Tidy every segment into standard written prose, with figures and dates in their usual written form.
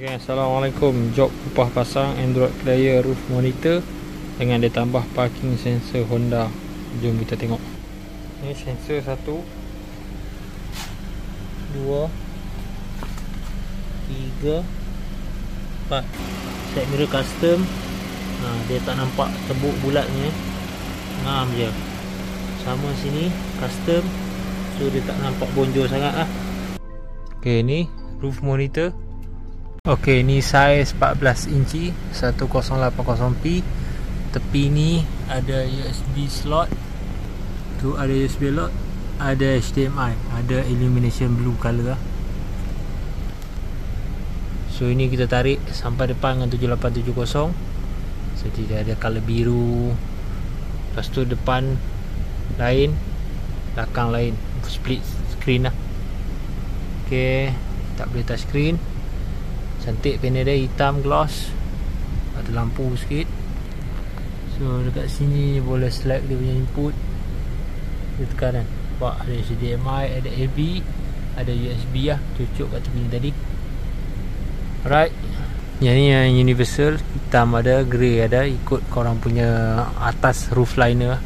Okay, Assalamualaikum. Job upah pasang Android player roof monitor dengan dia tambah parking sensor Honda. Jom kita tengok. Ni sensor 1 2 3 4. Side mirror custom. Dia tak nampak tebuk bulatnya. Ngam je. Sama sini custom. So dia tak nampak bonjol sangat lah. Okay, ni roof monitor. Ok, ni saiz 14 inci 1080p. Tepi ni ada USB slot. Tu ada USB slot, ada HDMI, ada illumination blue color lah. So ini kita tarik sampai depan dengan 7870. So dia ada color biru. Lepas tu depan lain, belakang lain, split screen lah. Ok, tak boleh touch screen. Cantik panel dia, hitam gloss. Ada lampu sikit. So dekat sini boleh select dia punya input. Dia tekan kan, nampak ada HDMI, ada AV, ada USB lah, cucuk kat tepi ni tadi. Alright. Yang ni yang universal, hitam ada, grey ada, ikut korang punya atas roof liner lah.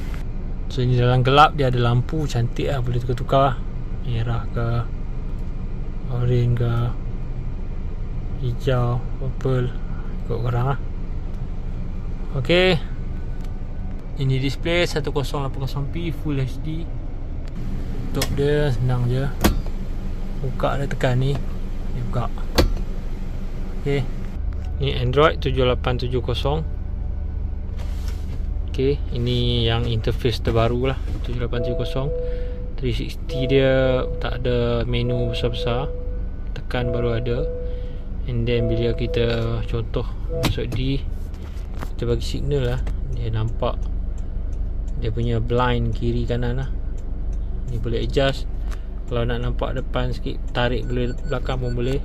So ni dalam gelap dia ada lampu, cantik lah, boleh tukar-tukar lah. Merah ke, orange ke, hijau, purple, ikut korang lah. Ok, ini display 1080p Full HD. Top dia senang je, buka dia tekan ni, dia buka. Ok, ni Android 7870. Ok, ini yang interface terbaru lah, 7870. 360 dia tak ada menu besar-besar, tekan baru ada. And then bila kita contoh masuk D, kita bagi signal lah, dia nampak dia punya blind kiri kanan lah. Ni boleh adjust. Kalau nak nampak depan sikit, tarik boleh, belakang pun boleh.